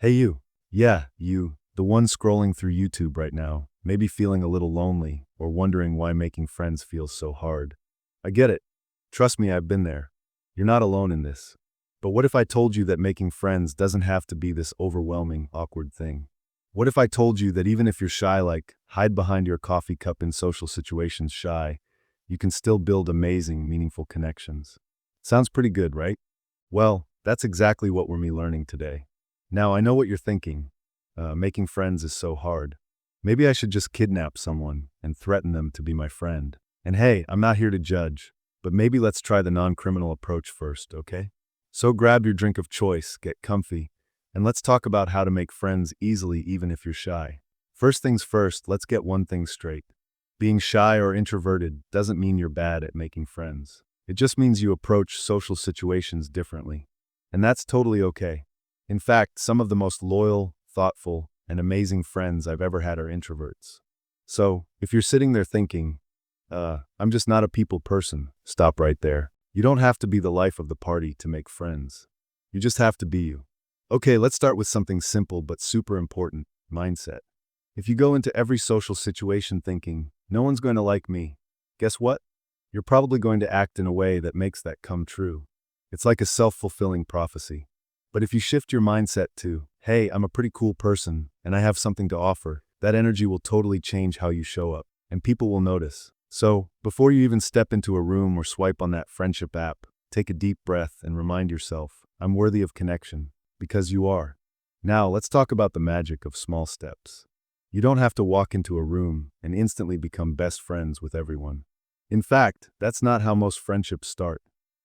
Hey you. Yeah, you, the one scrolling through YouTube right now, maybe feeling a little lonely or wondering why making friends feels so hard. I get it. Trust me, I've been there. You're not alone in this. But what if I told you that making friends doesn't have to be this overwhelming, awkward thing? What if I told you that even if you're shy, like hide behind your coffee cup in social situations shy, you can still build amazing, meaningful connections? Sounds pretty good, right? Well, that's exactly what we're learning today. Now, I know what you're thinking. Making friends is so hard. Maybe I should just kidnap someone and threaten them to be my friend. And hey, I'm not here to judge, but maybe let's try the non-criminal approach first, okay? So grab your drink of choice, get comfy, and let's talk about how to make friends easily even if you're shy. First things first, let's get one thing straight. Being shy or introverted doesn't mean you're bad at making friends. It just means you approach social situations differently. And that's totally okay. In fact, some of the most loyal, thoughtful, and amazing friends I've ever had are introverts. So, if you're sitting there thinking, I'm just not a people person, stop right there. You don't have to be the life of the party to make friends. You just have to be you. Okay, let's start with something simple but super important, mindset. If you go into every social situation thinking, no one's going to like me, guess what? You're probably going to act in a way that makes that come true. It's like a self-fulfilling prophecy. But if you shift your mindset to, hey, I'm a pretty cool person and I have something to offer, that energy will totally change how you show up, and people will notice. So, before you even step into a room or swipe on that friendship app, take a deep breath and remind yourself, I'm worthy of connection, because you are. Now, let's talk about the magic of small steps. You don't have to walk into a room and instantly become best friends with everyone. In fact, that's not how most friendships start.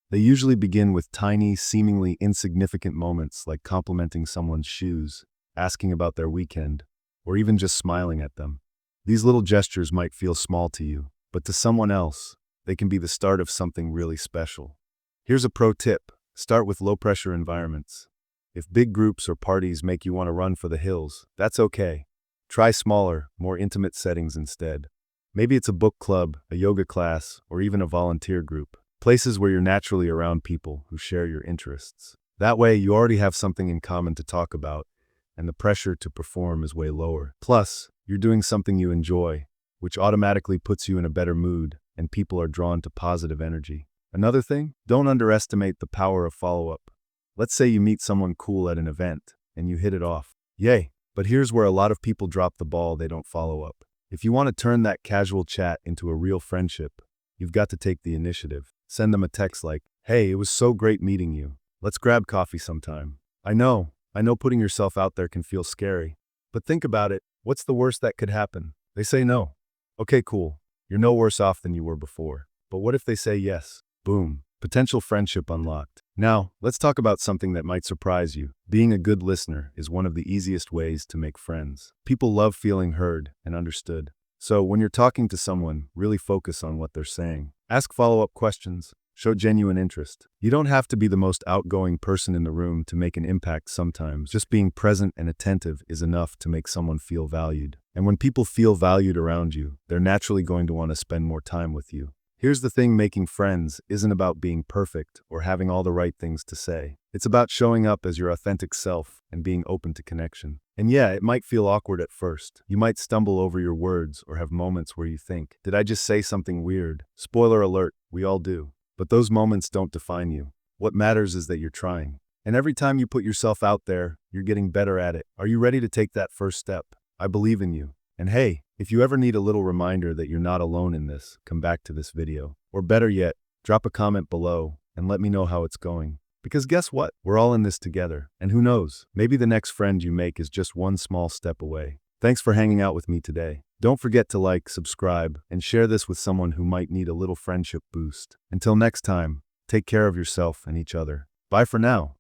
They usually begin with tiny, seemingly insignificant moments like complimenting someone's shoes, asking about their weekend, or even just smiling at them. These little gestures might feel small to you, but to someone else, they can be the start of something really special. Here's a pro tip. Start with low-pressure environments. If big groups or parties make you want to run for the hills, that's okay. Try smaller, more intimate settings instead. Maybe it's a book club, a yoga class, or even a volunteer group. Places where you're naturally around people who share your interests. That way, you already have something in common to talk about, and the pressure to perform is way lower. Plus, you're doing something you enjoy, which automatically puts you in a better mood, and people are drawn to positive energy. Another thing, don't underestimate the power of follow-up. Let's say you meet someone cool at an event, and you hit it off. Yay! But here's where a lot of people drop the ball, they don't follow up. If you want to turn that casual chat into a real friendship, you've got to take the initiative. Send them a text like, hey, it was so great meeting you. Let's grab coffee sometime. I know putting yourself out there can feel scary. But think about it, what's the worst that could happen? They say no. Okay, cool. You're no worse off than you were before. But what if they say yes? Boom. Potential friendship unlocked. Now, let's talk about something that might surprise you. Being a good listener is one of the easiest ways to make friends. People love feeling heard and understood. So when you're talking to someone, really focus on what they're saying. Ask follow-up questions. Show genuine interest. You don't have to be the most outgoing person in the room to make an impact sometimes. Just being present and attentive is enough to make someone feel valued. And when people feel valued around you, they're naturally going to want to spend more time with you. Here's the thing, making friends isn't about being perfect or having all the right things to say. It's about showing up as your authentic self and being open to connection. And yeah, it might feel awkward at first. You might stumble over your words or have moments where you think, did I just say something weird? Spoiler alert, we all do. But those moments don't define you. What matters is that you're trying. And every time you put yourself out there, you're getting better at it. Are you ready to take that first step? I believe in you. And hey, if you ever need a little reminder that you're not alone in this, come back to this video. Or better yet, drop a comment below and let me know how it's going. Because guess what? We're all in this together. And who knows? Maybe the next friend you make is just one small step away. Thanks for hanging out with me today. Don't forget to like, subscribe, and share this with someone who might need a little friendship boost. Until next time, take care of yourself and each other. Bye for now.